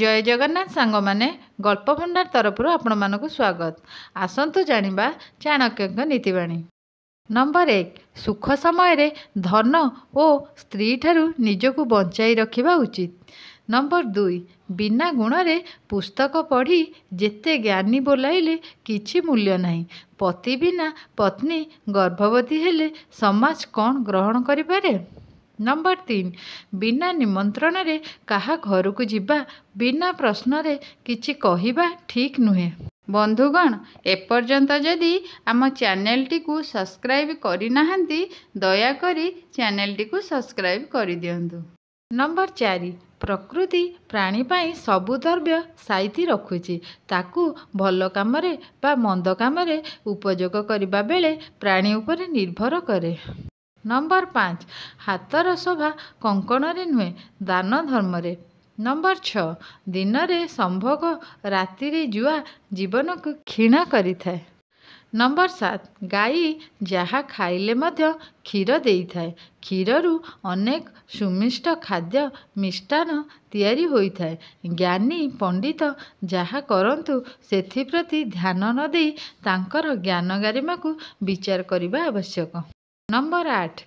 जय जगन्नाथ सांग माने गल्प भंडार तरफ आपण मानक स्वागत। आसंतु जानिबा चाणक्य नीतिवाणी। नंबर 1 सुख समय रे धन और स्त्री ठारू निजको बंचाई रखिबा उचित। नंबर 2 बिना गुण रे पुस्तक पढ़ी जेते ज्ञानी बोलाइले किछि मूल्य नहीं। पति बिना पत्नी गर्भवती हेले समाज कौन ग्रहण करि पारे। नंबर 3 बिना निमंत्रण रे कहा घर को जिबा बिना प्रश्न रे किछि कहिबा ठीक नुहे। बंधुगण एपर्यंत जदि आम चैनल टी को सब्सक्राइब करि नाहंती दया करी चैनल टी को सब्सक्राइब करि दियंतु। नंबर 4 प्रकृति प्राणी पाई सबु द्रव्य साइती रखुची ताकू भल कामरे बा मंद कामरे उपयोग करिबा बेले प्राणी उपरे निर्भर करे। नंबर 5 हाथर शोभा कंकण रे नुहे दान धर्म रे। नंबर 6 दिन रे संभोग राति रे जुआ जीवन को क्षीण करि थाए। नंबर 7 गाई जहा खाइले मध्य क्षीर देई थाए। क्षीररू अनेक सुमिष्ट खाद्य मिष्टान तैयारी होई थाए। ज्ञानी पंडित जहा करंतु सेथि प्रति ध्यान न देई तांकर ज्ञान गारिमा को विचार करिबा आवश्यक। नंबर 8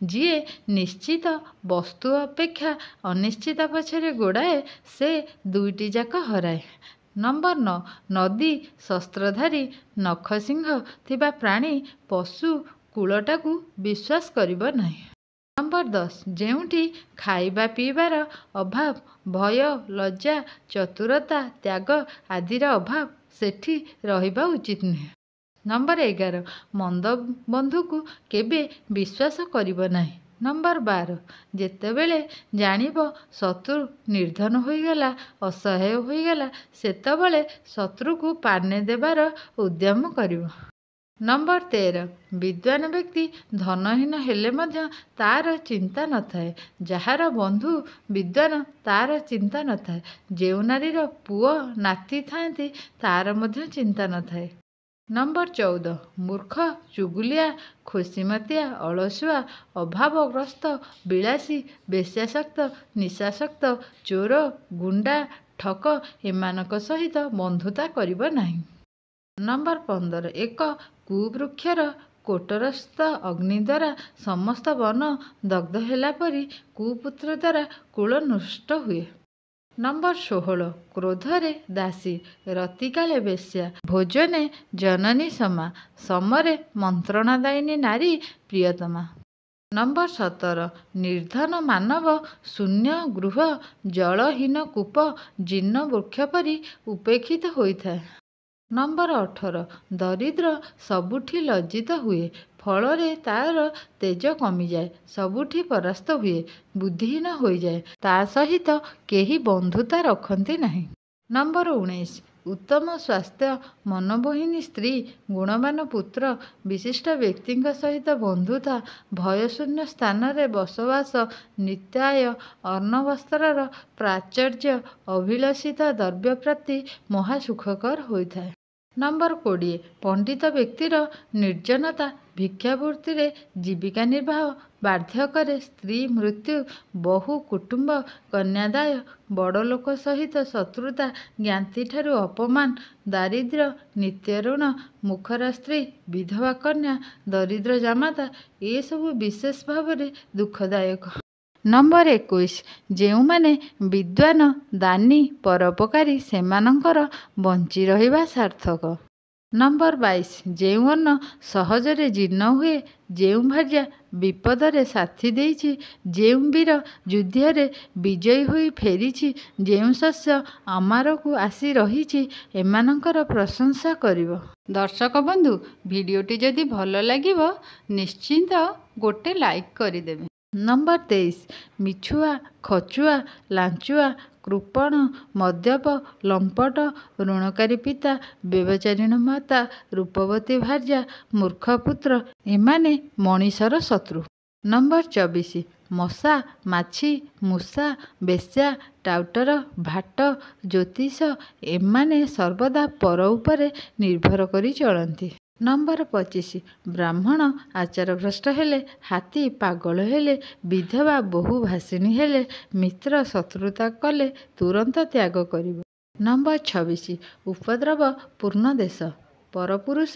जीए निश्चित वस्तु अपेक्षा अनिश्चित पछरे गोड़ाए से दुईटी जाक हराए। नंबर 9 नदी शस्त्रधारी नख सिंह थिबा प्राणी पशु कूलटा को विश्वास करिबो नहीं। नंबर 10 जेउठी खाइबा पीबार अभाव भय लज्जा चतुरता त्याग आदिर अभाव सेठी रहिबा उचित नहीं। नंबर 11 मंद बंधु को केबे विश्वास करिबो नहीं। नंबर 12 जेतेबेले जानिबो शत्रु निर्धन होईगला असहाय होईगला सेतेबेले शत्रु को पाने देबार उद्यम करिबो। नंबर 13 विद्वान व्यक्ति धनहीन हेले मध्य तार चिंता न थाए। जहार बंधु विद्वान तार चिंता न थाए। जेउ नारीर पुओ नाती थांती तार मध्य चिंता न थाए। नंबर 14 मूर्ख चुगुलिया खुशीमतिया अलसुआ अभावग्रस्त विलासी बेश्यासक्त निशासक्त चोर गुंडा ठक एमानक सहित बंधुता करिबो नहीं। नंबर 15 एक कुवृक्षर कोटरस्थ अग्नि द्वारा समस्त वन दग्ध हेला परी कुपुत्र द्वारा कुल नष्ट हुए। नंबर 16 क्रोधरे दासी रतिकाले बेश्या भोजने जननी समा समरे मंत्रणादायिनी नारी प्रियतमा। नंबर 17 निर्धन मानव शून्य गृह जलहीन कूप जीर्ण वृक्ष परी उपेक्षित होइथाए। नंबर 18 दरिद्र सबुठी लज्जित हुए फलरे तार तेज कमी जाए सबुठी परास्त हुए बुद्धिहीन हो जाए ता सहित केही बंधुता रखती नहीं। नंबर 19 उत्तम स्वास्थ्य मनमोहिनी स्त्री गुणवान पुत्र विशिष्ट व्यक्ति सहित बंधुता भयशून्य स्थान रे बसवास नित्याय अर्णवस्त्रर प्राचुर्य अभिलषित द्रव्य प्राप्ति महासुखकर होइथाए। नंबर 20 पंडित व्यक्तिर निर्जनता भिक्षावृत्ति रे जीविका निर्वाह बाध्य करे स्त्री मृत्यु बहु कुटुंब कन्यादाय बड़ लोक सहित शत्रुता ज्ञाति ठारू अपमान दारिद्र्य नित्य ऋण मुखरा स्त्री विधवा कन्या दरिद्र जामाता ये सब विशेष भाव में दुखदायक। नंबर 21 जेउ माने विद्वान दानी परोपकारी सेमानंकर बंची रहिबा सार्थक। नंबर 22 जेउ अन्न सहजरे जीर्ण हुए जेउ भार्या विपदरे साथी देइछि जेउ वीर युद्धरे विजयी होई फेरिछि जेउ शस्य अमार को आसी रहिछि एमानंकर प्रशंसा करिवो। दर्शक बंधु भिडियोटी जदि भल लागिवो निश्चिंत गोटे लाइक करिदेबे। नंबर 23 मिछुआ खचुआ लांचुआ कृपण मद्यप लंपट ऋणकारी पिता व्यभिचारिणी माता रूपवती भार्या मूर्ख पुत्र एमाने मनीषर शत्रु। नंबर 24 मशा माछी मूषा बेश्या टाउटर भाट ज्योतिष एमाने सर्वदा पर उपरे निर्भर करी चलती। ନମ୍ବର 25 ବ୍ରାହ୍ମଣ ଆଚାରଭ୍ରଷ୍ଟ ହେଲେ, ହାତୀ ପାଗଳ ହେଲେ, ବିଧବା ବୋହୂ ଭାସିଣୀ ହେଲେ, ମିତ୍ର ଶତ୍ରୁତା କଲେ ତୁରନ୍ତ ତ୍ୟାଗ କରିବ। ନମ୍ବର 26 ଉପଦ୍ରବ ପୂର୍ଣ୍ଣ ଦେଶ, ପରପୁରୁଷ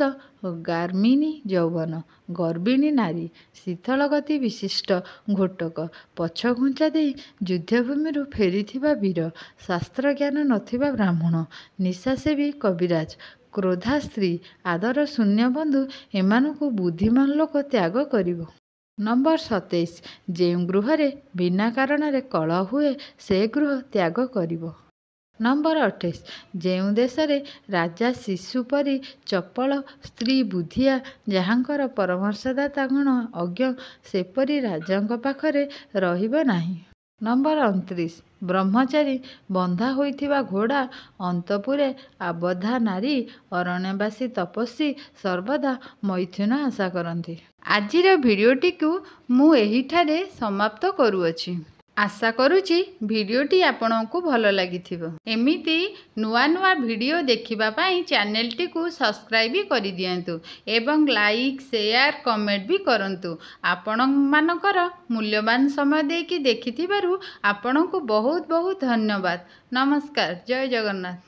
ଗାର୍ମିଣୀ ଯୌବନ, ଗର୍ବିଣୀ ନାରୀ, ଶୀତଳ ଗତି ବିଶିଷ୍ଟ ଘୋଟକ, ପଛଘୁଞ୍ଚା ଦେଇ ଯୁଦ୍ଧଭୂମିରୁ ଫେରିଥିବା ବୀର, ଶାସ୍ତ୍ରଜ୍ଞାନ ନଥିବା ବ୍ରାହ୍ମଣ, ନିଶାସେବୀ କବିରାଜ, କ୍ରୋଧା ସ୍ତ୍ରୀ, ଆଦର ଶୂନ୍ୟ ବନ୍ଧୁ ଏମାନଙ୍କୁ ବୁଦ୍ଧିମାନ ଲୋକ ତ୍ୟାଗ କରିବ। ନମ୍ବର 27 ଯେଉଁ ଗୃହରେ ବିନା କାରଣରେ କଳହ ହୁଏ ସେ ଗୃହ ତ୍ୟାଗ କରିବ। ନମ୍ବର 28 ଯେଉଁ ଦେଶରେ ରାଜା ଶିଶୁ ପରି ଚପଳ, ସ୍ତ୍ରୀ ବୁଦ୍ଧିଆ, ଯାହାଙ୍କର ପରାମର୍ଶଦାତା ଗଣ ଅଜ୍ଞ, ସେପରି ରାଜାଙ୍କ ପାଖରେ ରହିବ ନାହିଁ। ନମ୍ବର 29 ବ୍ରହ୍ମଚାରୀ, ବନ୍ଧା ହୋଇଥିବା ଘୋଡ଼ା, ଅନ୍ତପୁରେ ଆବଦ୍ଧା ନାରୀ, ଅରଣ୍ୟବାସୀ ତପସ୍ୱୀ ସର୍ବଦା ମୈଥୁନ ଆଶା କରନ୍ତି। ଆଜିର ଭିଡ଼ିଓଟିକୁ ମୁଁ ଏହିଠାରେ ସମାପ୍ତ କରୁଅଛି। ଆଶା କରୁଛି ଭିଡ଼ିଓଟି ଆପଣଙ୍କୁ ଭଲ ଲାଗିଥିବ। ଏମିତି ନୂଆ ନୂଆ ଭିଡ଼ିଓ ଦେଖିବା ପାଇଁ ଚ୍ୟାନେଲଟିକୁ ସବସ୍କ୍ରାଇବ କରିଦିଅନ୍ତୁ ଏବଂ ଲାଇକ୍, ସେୟାର, କମେଣ୍ଟ ବି କରନ୍ତୁ। ଆପଣମାନଙ୍କର ମୂଲ୍ୟବାନ ସମୟ ଦେଇକି ଦେଖିଥିବାରୁ ଆପଣଙ୍କୁ ବହୁତ ବହୁତ ଧନ୍ୟବାଦ। ନମସ୍କାର। ଜୟ ଜଗନ୍ନାଥ।